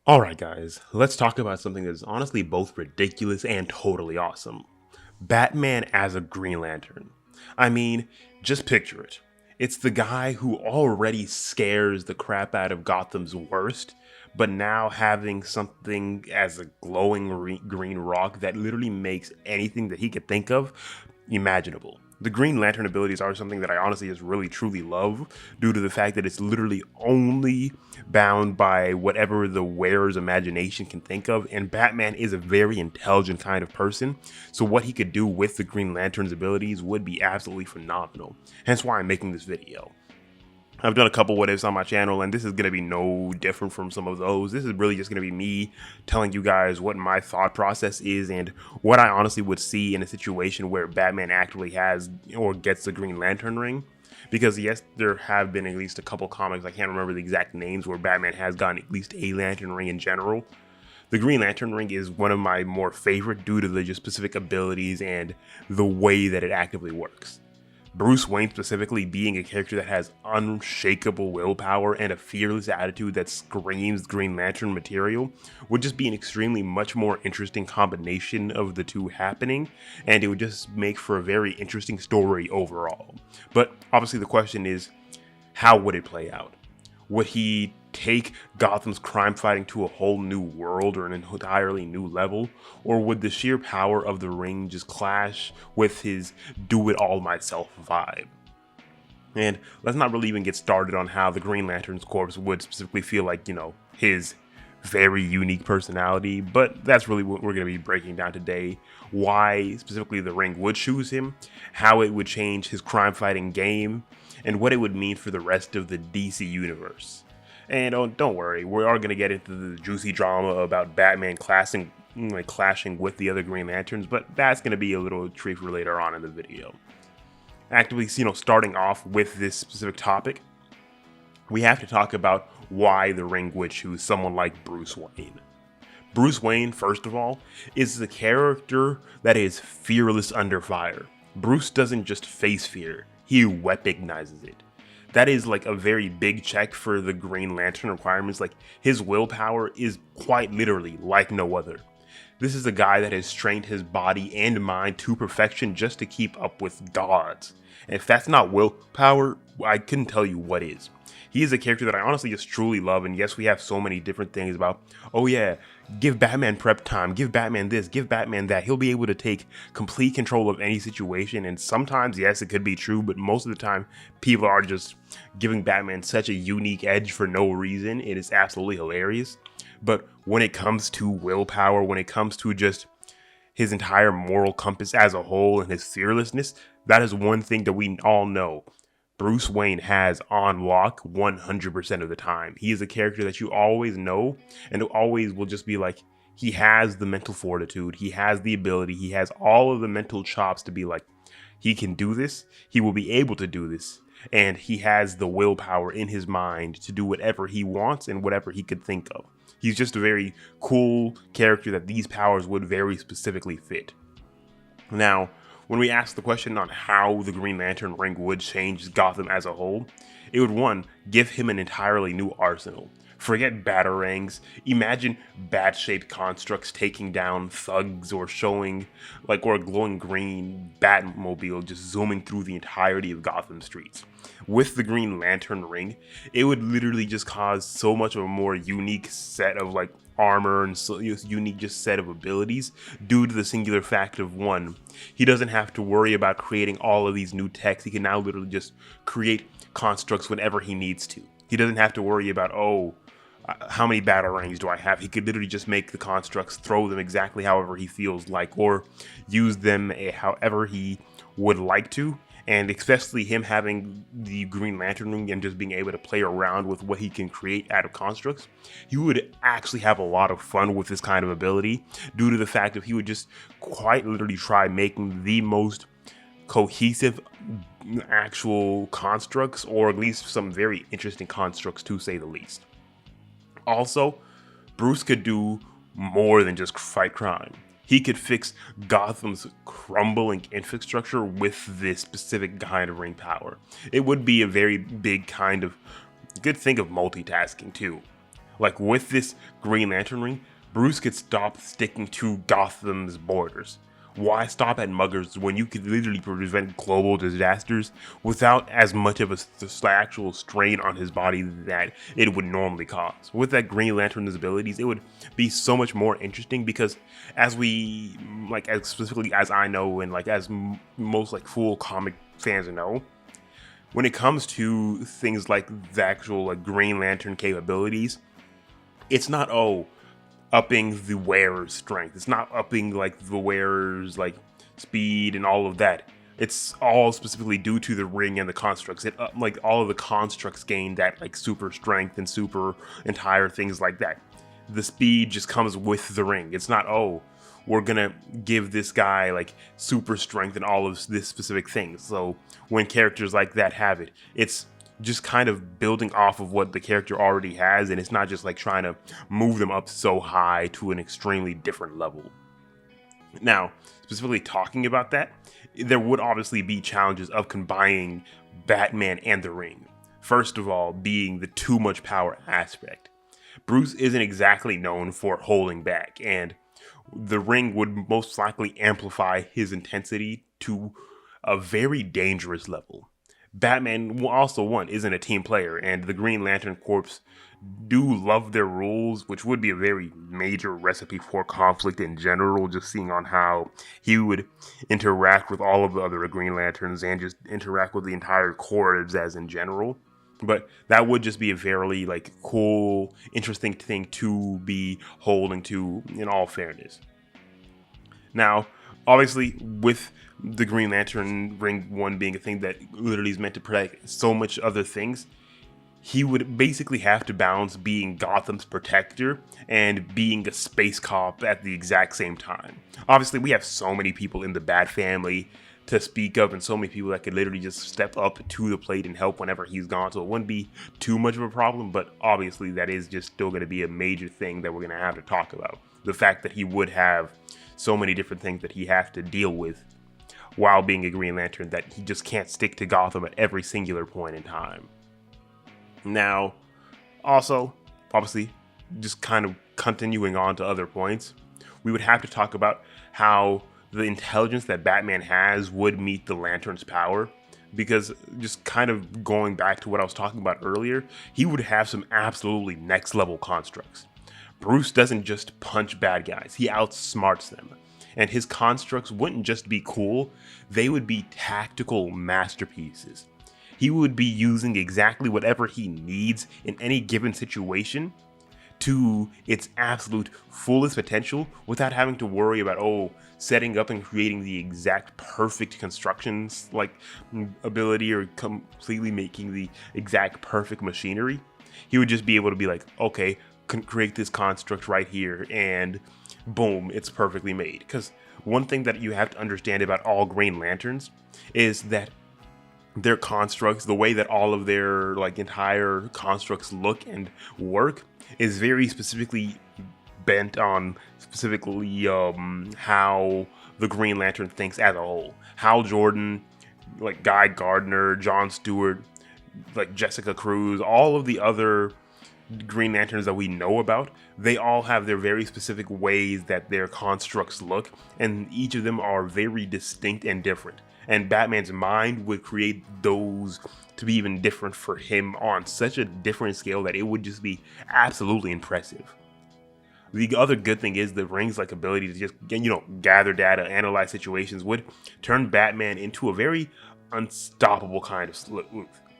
Alright guys, let's talk about something that's honestly both ridiculous and totally awesome. Batman as a Green Lantern. I mean, just picture it. It's the guy who already scares the crap out of Gotham's worst, but now having something as a glowing green rock that literally makes anything that he could think of imaginable. The Green Lantern abilities are something that I honestly just really truly love due to the fact that it's literally only bound by whatever the wearer's imagination can think of, and Batman is a very intelligent kind of person, so what he could do with the Green Lantern's abilities would be absolutely phenomenal, hence why I'm making this video. I've done a couple what ifs on my channel, and this is going to be no different from some of those. This is really just going to be me telling you guys what my thought process is and what I honestly would see in a situation where Batman actually has or gets the Green Lantern ring. Because yes, there have been at least a couple comics, I can't remember the exact names, where Batman has gotten at least a Lantern ring in general. The Green Lantern ring is one of my more favorite due to the just specific abilities and the way that it actively works. Bruce Wayne specifically being a character that has unshakable willpower and a fearless attitude that screams Green Lantern material would just be an extremely much more interesting combination of the two happening, and it would just make for a very interesting story overall. But obviously the question is, how would it play out? Would he take Gotham's crime fighting to a whole new world or an entirely new level? Or would the sheer power of the ring just clash with his do it all myself vibe? And let's not really even get started on how the Green Lantern's corpse would specifically feel like, his very unique personality, but that's really what we're going to be breaking down today. Why specifically the ring would choose him, how it would change his crime fighting game, and what it would mean for the rest of the DC universe. And don't worry, we are going to get into the juicy drama about Batman clashing with the other Green Lanterns, but that's going to be a little treat for later on in the video. Actively, starting off with this specific topic, we have to talk about why the ring would choose someone like Bruce Wayne. Bruce Wayne, first of all, is the character that is fearless under fire. Bruce doesn't just face fear, he weaponizes it. That is like a very big check for the Green Lantern requirements. Like, his willpower is quite literally like no other. This is a guy that has trained his body and mind to perfection just to keep up with gods. And if that's not willpower, I couldn't tell you what is. He is a character that I honestly just truly love, and yes, we have so many different things about, oh yeah, give Batman prep time, give Batman this, give Batman that. He'll be able to take complete control of any situation, and sometimes, yes, it could be true, but most of the time, people are just giving Batman such a unique edge for no reason. It is absolutely hilarious. But when it comes to willpower, when it comes to just his entire moral compass as a whole and his fearlessness, that is one thing that we all know Bruce Wayne has on lock 100% of the time. He is a character that you always know, and it always will just be like, he has the mental fortitude, he has the ability, he has all of the mental chops to be like, he can do this, he will be able to do this, and he has the willpower in his mind to do whatever he wants and whatever he could think of. He's just a very cool character that these powers would very specifically fit. Now, when we ask the question on how the Green Lantern ring would change Gotham as a whole, it would, one, give him an entirely new arsenal. Forget batarangs, imagine bat-shaped constructs taking down thugs or showing, or a glowing green Batmobile just zooming through the entirety of Gotham streets. With the Green Lantern ring, it would literally just cause so much of a more unique set of armor and so unique just set of abilities due to the singular fact of, one, he doesn't have to worry about creating all of these new techs. He can now literally just create constructs whenever he needs to. He doesn't have to worry about, how many batarangs do I have? He could literally just make the constructs, throw them exactly however he feels like, or use them however he would like to. And especially him having the Green Lantern ring and just being able to play around with what he can create out of constructs, he would actually have a lot of fun with this kind of ability due to the fact that he would just quite literally try making the most cohesive actual constructs, or at least some very interesting constructs to say the least. Also, Bruce could do more than just fight crime. He could fix Gotham's crumbling infrastructure with this specific kind of ring power. It would be a very big kind of, you could think of multitasking too. Like with this Green Lantern ring, Bruce could stop sticking to Gotham's borders. Why stop at muggers when you could literally prevent global disasters without as much of a actual strain on his body that it would normally cause? With that Green Lantern's abilities, it would be so much more interesting because as we, like, as specifically as I know and like as most like full comic fans know, when it comes to things like the actual like Green Lantern capabilities, it's not upping the wearer's strength. It's not upping like the wearer's like speed and all of that. It's all specifically due to the ring and the constructs. It like all of the constructs gain that like super strength and super entire things like that. The speed just comes with the ring. It's not we're gonna give this guy like super strength and all of this specific things. So when characters like that have it, it's just kind of building off of what the character already has, and it's not just like trying to move them up so high to an extremely different level. Now, specifically talking about that, there would obviously be challenges of combining Batman and the ring. First of all, being the too much power aspect. Bruce isn't exactly known for holding back, and the ring would most likely amplify his intensity to a very dangerous level. Batman also isn't a team player, and the Green Lantern Corps do love their rules, which would be a very major recipe for conflict in general, just seeing on how he would interact with all of the other Green Lanterns and just interact with the entire Corps as in general. But that would just be a very like cool, interesting thing to be holding to in all fairness. Now, obviously, with the Green Lantern ring one being a thing that literally is meant to protect so much other things, he would basically have to balance being Gotham's protector and being a space cop at the exact same time. Obviously, we have so many people in the Bat family to speak of and so many people that could literally just step up to the plate and help whenever he's gone, so it wouldn't be too much of a problem, but obviously that is just still going to be a major thing that we're going to have to talk about. The fact that he would have so many different things that he has to deal with while being a Green Lantern, that he just can't stick to Gotham at every singular point in time. Now, also, obviously, just kind of continuing on to other points, we would have to talk about how the intelligence that Batman has would meet the Lantern's power, because just kind of going back to what I was talking about earlier, he would have some absolutely next level constructs. Bruce doesn't just punch bad guys, he outsmarts them. And his constructs wouldn't just be cool, they would be tactical masterpieces. He would be using exactly whatever he needs in any given situation to its absolute fullest potential without having to worry about, setting up and creating the exact perfect constructions like ability or completely making the exact perfect machinery. He would just be able to be like, okay, create this construct right here and boom, it's perfectly made. Because one thing that you have to understand about all Green Lanterns is that their constructs, the way that all of their like entire constructs look and work, is very specifically bent on specifically how the Green Lantern thinks as a whole. Hal Jordan, like Guy Gardner, John Stewart, like Jessica Cruz, all of the other Green Lanterns that we know about, they all have their very specific ways that their constructs look, and each of them are very distinct and different. And Batman's mind would create those to be even different for him on such a different scale that it would just be absolutely impressive. The other good thing is the ring's like ability to just gather data, analyze situations would turn Batman into a very unstoppable kind of sleuth.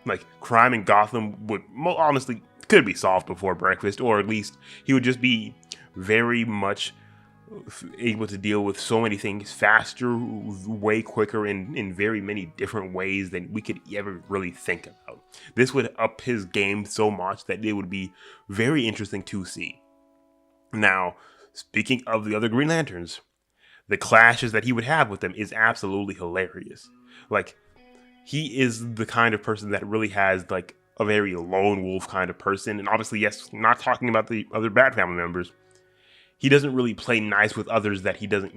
Like crime in Gotham would honestly could be solved before breakfast, or at least he would just be very much able to deal with so many things faster, way quicker, in very many different ways than we could ever really think about. This would up his game so much that it would be very interesting to see. Now, speaking of the other Green Lanterns, the clashes that he would have with them is absolutely hilarious. Like, he is the kind of person that really has like a very lone wolf kind of person, and obviously, yes, not talking about the other Bat family members. He doesn't really play nice with others that he doesn't,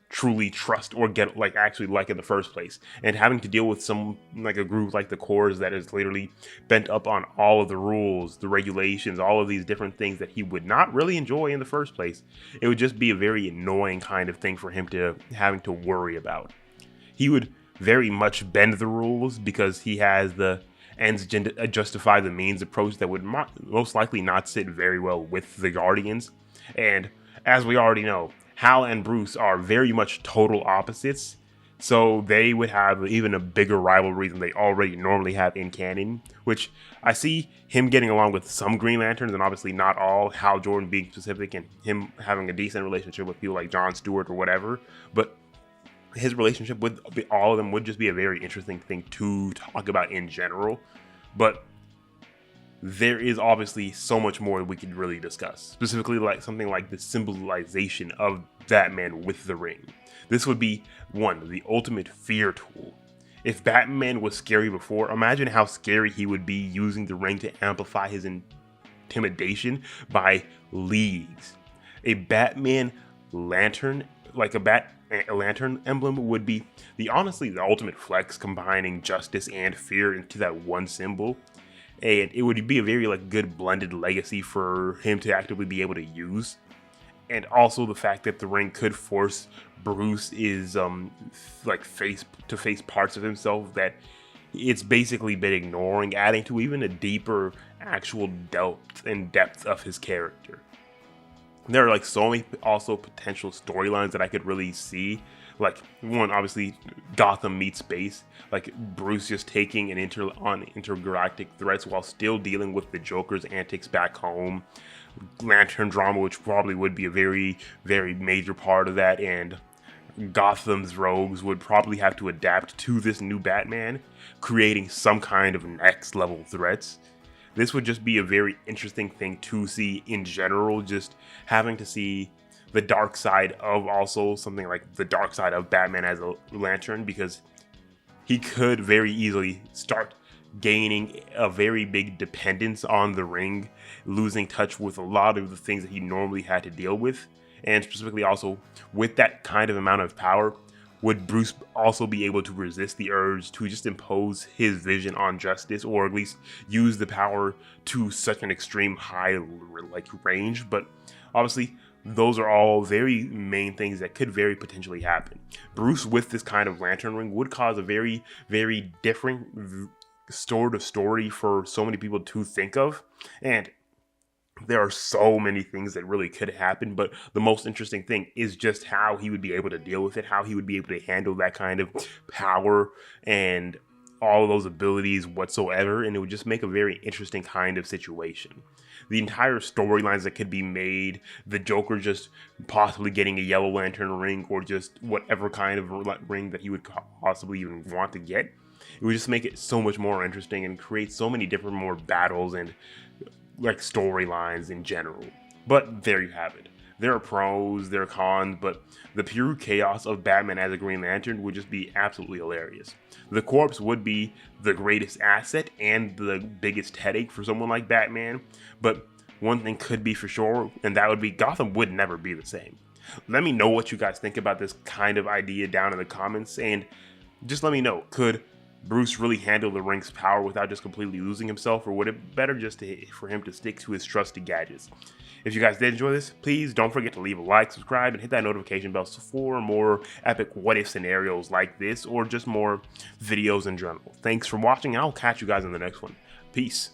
truly trust or get like actually like in the first place, and having to deal with some like a group like the Corps that is literally bent up on all of the rules, the regulations, all of these different things that he would not really enjoy in the first place. It would just be a very annoying kind of thing for him to having to worry about. He would very much bend the rules because he has the ends justify the means approach that would most likely not sit very well with the Guardians. And as we already know, Hal and Bruce are very much total opposites, so they would have even a bigger rivalry than they already normally have in canon, which I see him getting along with some Green Lanterns, and obviously not all, Hal Jordan being specific, and him having a decent relationship with people like Jon Stewart or whatever, but his relationship with all of them would just be a very interesting thing to talk about in general. But there is obviously so much more we could really discuss, specifically like something like the symbolization of Batman with the ring. This would be one, the ultimate fear tool. If Batman was scary before, imagine how scary he would be using the ring to amplify his intimidation by leagues. A Batman lantern, like a lantern emblem, would be the ultimate flex, combining justice and fear into that one symbol. And it would be a very like good blended legacy for him to actively be able to use. And also the fact that the ring could force Bruce is like face to face parts of himself that it's basically been ignoring, adding to even a deeper actual depth of his character. There are like so many also potential storylines that I could really see. Like one, obviously Gotham meets space, like Bruce just taking an intergalactic threats while still dealing with the Joker's antics back home. Lantern drama, which probably would be a very, very major part of that, and Gotham's rogues would probably have to adapt to this new Batman, creating some kind of next level threats. This would just be a very interesting thing to see in general, just having to see the dark side of also something like the dark side of Batman as a lantern, because he could very easily start gaining a very big dependence on the ring, losing touch with a lot of the things that he normally had to deal with. And specifically also with that kind of amount of power, would Bruce also be able to resist the urge to just impose his vision on justice, or at least use the power to such an extreme high like range? But obviously those are all very main things that could very potentially happen. Bruce with this kind of lantern ring would cause a very, very different sort of story for so many people to think of. And there are so many things that really could happen, but the most interesting thing is just how he would be able to deal with it, how he would be able to handle that kind of power and all of those abilities whatsoever, and it would just make a very interesting kind of situation. The entire storylines that could be made, the Joker just possibly getting a Yellow Lantern ring, or just whatever kind of ring that he would possibly even want to get, it would just make it so much more interesting and create so many different more battles and like storylines in general. But there you have it. There are pros, there are cons, but the pure chaos of Batman as a Green Lantern would just be absolutely hilarious. The corpse would be the greatest asset and the biggest headache for someone like Batman, but one thing could be for sure, and that would be Gotham would never be the same. Let me know what you guys think about this kind of idea down in the comments, and just let me know, could Bruce really handle the ring's power without just completely losing himself, or would it better just for him to stick to his trusted gadgets? If you guys did enjoy this, please don't forget to leave a like, subscribe, and hit that notification bell for more epic what-if scenarios like this, or just more videos in general. Thanks for watching, and I'll catch you guys in the next one. Peace.